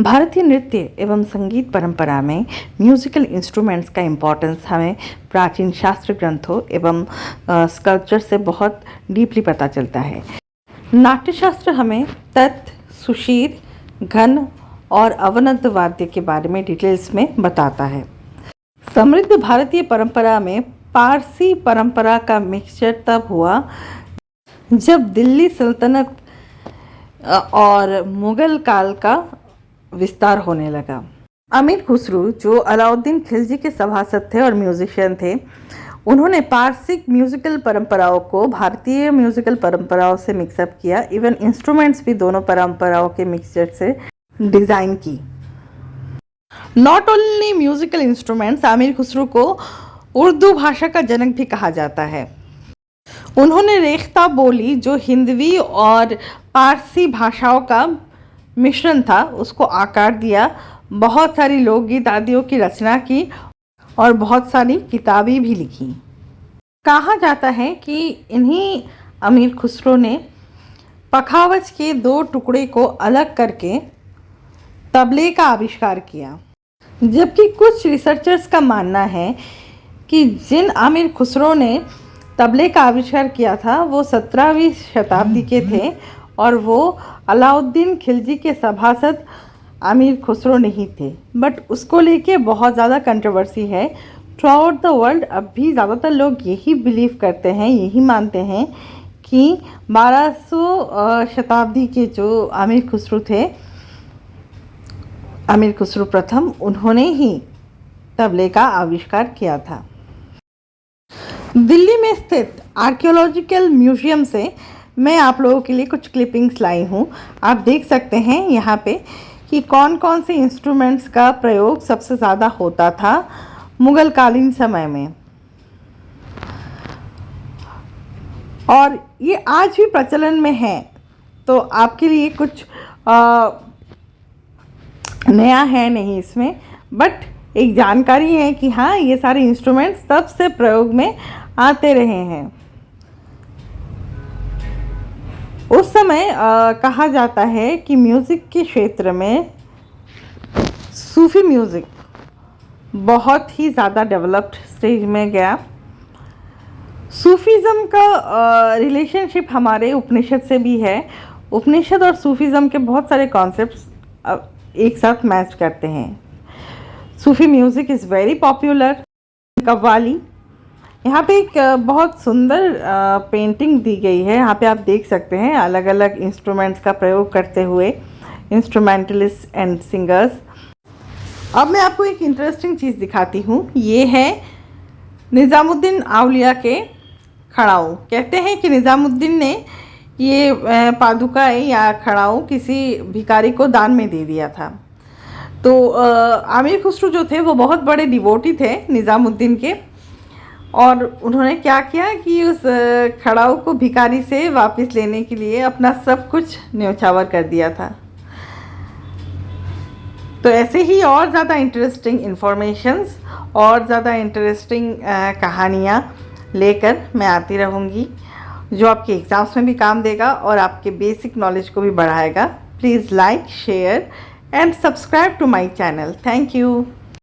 भारतीय नृत्य एवं संगीत परंपरा में म्यूजिकल इंस्ट्रूमेंट्स का इम्पोर्टेंस हमें प्राचीन शास्त्र ग्रंथों एवं स्कल्पचर से बहुत डीपली पता चलता है। नाट्यशास्त्र हमें तत्, सुशीर, घन और अवनद्ध वाद्य के बारे में डिटेल्स में बताता है। समृद्ध भारतीय परंपरा में पारसी परंपरा का मिक्सचर तब हुआ जब दिल्ली सल्तनत और मुगल काल का विस्तार होने लगा। अमीर खुसरो, जो अलाउद्दीन खिलजी के सभासद थे और म्यूजिशियन थे, उन्होंने पारसिक म्यूजिकल परंपराओं को भारतीय म्यूजिकल परंपराओं से मिक्सअप किया। इवन इंस्ट्रूमेंट्स भी दोनों परंपराओं के मिक्सचर से डिज़ाइन की। नॉट ओनली म्यूजिकल इंस्ट्रूमेंट्स, अमीर खुसरो को उर्दू भाषा का जनक भी कहा जाता है। उन्होंने रेख्ता बोली, जो हिंदवी और पारसी भाषाओं का मिश्रण था, उसको आकार दिया। बहुत सारी लोकगीत आदियों की रचना की और बहुत सारी किताबें भी लिखी। कहा जाता है कि इन्हीं अमीर खुसरो ने पखावज के 2 टुकड़े को अलग करके तबले का आविष्कार किया। जबकि कुछ रिसर्चर्स का मानना है कि जिन अमीर खुसरो ने तबले का आविष्कार किया था वो 17वीं शताब्दी के थे और वो अलाउद्दीन खिलजी के सभासद अमीर खुसरो नहीं थे। बट उसको लेके बहुत ज़्यादा कंट्रोवर्सी है थ्रू आउट द वर्ल्ड। अब भी ज़्यादातर लोग यही बिलीव करते हैं, यही मानते हैं कि 1200 शताब्दी के जो अमीर खुसरो थे, अमीर खुसरो प्रथम, उन्होंने ही तबले का आविष्कार किया था। दिल्ली में स्थित आर्कियोलॉजिकल म्यूजियम से मैं आप लोगों के लिए कुछ क्लिपिंग्स लाई हूँ। आप देख सकते हैं यहाँ पे कि कौन कौन से इंस्ट्रूमेंट्स का प्रयोग सबसे ज़्यादा होता था मुग़ल कालीन समय में, और ये आज भी प्रचलन में है। तो आपके लिए कुछ नया है नहीं इसमें, बट एक जानकारी है कि हाँ, ये सारे इंस्ट्रूमेंट्स तब से प्रयोग में आते रहे हैं। उस समय कहा जाता है कि म्यूज़िक के क्षेत्र में सूफ़ी म्यूज़िक बहुत ही ज़्यादा डेवलप्ड स्टेज में गया। सूफीज़म का रिलेशनशिप हमारे उपनिषद से भी है। उपनिषद और सूफीज़म के बहुत सारे कॉन्सेप्ट्स एक साथ मैच करते हैं। Sufi music is very popular. Qawwali, यहाँ पे एक बहुत सुंदर पेंटिंग दी गई है। यहाँ पे आप देख सकते हैं अलग अलग इंस्ट्रूमेंट्स का प्रयोग करते हुए इंस्ट्रूमेंटलिस्ट एंड सिंगर्स। अब मैं आपको एक इंटरेस्टिंग चीज़ दिखाती हूँ। ये है निज़ामुद्दीन औलिया के खड़ाऊ। कहते हैं कि निज़ामुद्दीन ने ये पादुकाएँ या खड़ाऊ किसी भिखारी को दान में दे दिया था। तो अमीर खुसरो जो थे वो बहुत बड़े डिवोटी थे निज़ामुद्दीन के, और उन्होंने क्या किया कि उस खड़ाऊ को भिखारी से वापस लेने के लिए अपना सब कुछ न्यौछावर कर दिया था। तो ऐसे ही और ज़्यादा इंटरेस्टिंग इन्फॉर्मेशंस और ज़्यादा इंटरेस्टिंग कहानियाँ लेकर मैं आती रहूँगी, जो आपके एग्ज़ाम्स में भी काम देगा और आपके बेसिक नॉलेज को भी बढ़ाएगा। Please like, share and subscribe to my channel. Thank you.